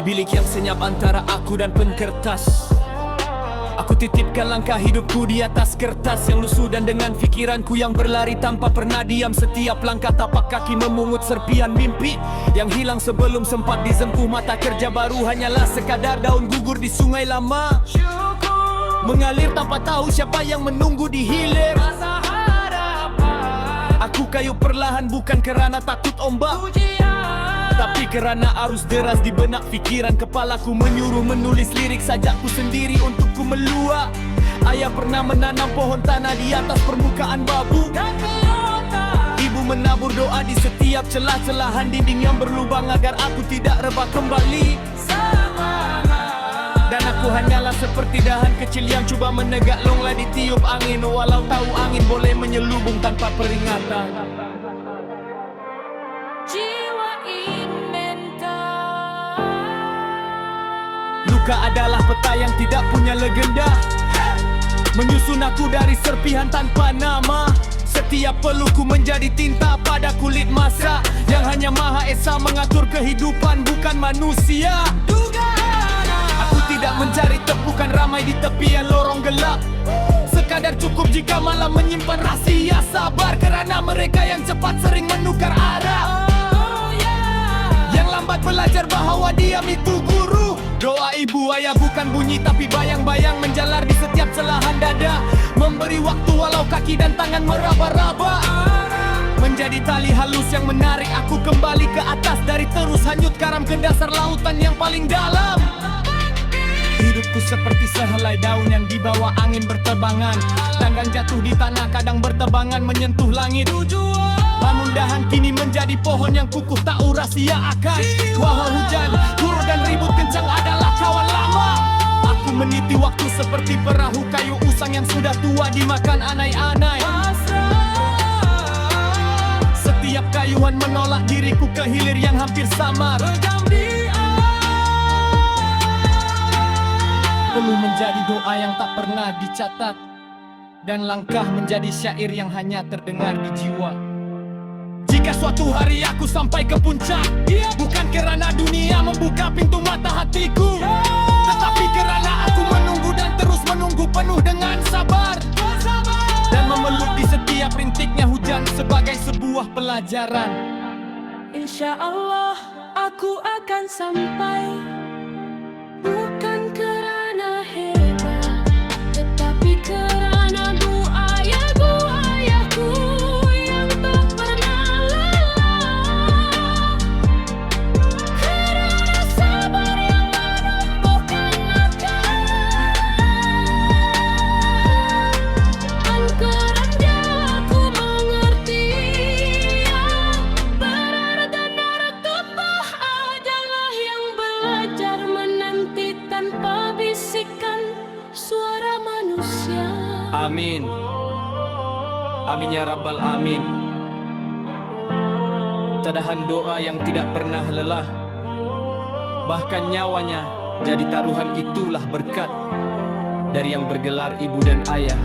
Di bilik yang senyap antara aku dan penkertas, aku titipkan langkah hidupku di atas kertas yang lusuh, dan dengan fikiranku yang berlari tanpa pernah diam. Setiap langkah tapak kaki memungut serpian mimpi yang hilang sebelum sempat disempuh. Mata kerja baru hanyalah sekadar daun gugur di sungai lama, mengalir tanpa tahu siapa yang menunggu di hilir. Aku kayu perlahan bukan kerana takut ombak, tapi kerana arus deras di benak pikiran kepalaku menyuruh menulis lirik sajaku sendiri untukku meluak. Ayah pernah menanam pohon tanah di atas permukaan babu. Ibu menabur doa di setiap celah-celahan dinding yang berlubang agar aku tidak rebah kembali. Dan aku hanyalah seperti dahan kecil yang cuba menegak longlah ditiup angin, walau tahu angin boleh menyelubung tanpa peringatan. Luka adalah peta yang tidak punya legenda, menyusun aku dari serpihan tanpa nama. Setiap peluku menjadi tinta pada kulit masa yang hanya Maha Esa mengatur kehidupan, bukan manusia. Aku tidak mencari tepukan ramai di tepian lorong gelap, sekadar cukup jika malam menyimpan rahasia sabar. Kerana mereka yang cepat sering menukar arah, yang lambat belajar bahwa diam itu guru. Doa ibu ayah bukan bunyi tapi bayang-bayang menjalar di setiap celahan dada, memberi waktu walau kaki dan tangan meraba-raba, menjadi tali halus yang menarik aku kembali ke atas dari terus hanyut karam ke dasar lautan yang paling dalam. Hidupku seperti sehelai daun yang dibawa angin berterbangan, kadang jatuh di tanah, kadang berterbangan menyentuh langit. Namun dahan kini menjadi pohon yang kukuh tak urahsiakan. Walau hujan, turun dan ribut kencang adalah kawan lama. Aku meniti waktu seperti perahu kayu usang yang sudah tua dimakan anai-anai. Setiap kayuhan menolak diriku ke hilir yang hampir samar. Perlu menjadi doa yang tak pernah dicatat, dan langkah menjadi syair yang hanya terdengar di jiwa. Jika suatu hari aku sampai ke puncak, bukan kerana dunia membuka pintu mata hatiku, tetapi kerana aku menunggu dan terus menunggu penuh dengan sabar, dan memeluk di setiap rintiknya hujan sebagai sebuah pelajaran. Insya Allah aku akan sampai, bukan kerana hebat, tetapi kerana doa ayahku yang tak pernah lelah, kerana sabar yang menumbuhkan akal, angkerannya aku mengerti, benar dan tumpah adalah yang belajar menanti tanpa bisikan suara manusia. Amin. Amin ya Rabbal Amin. Cadahan doa yang tidak pernah lelah, bahkan nyawanya jadi taruhan, itulah berkat dari yang bergelar ibu dan ayah.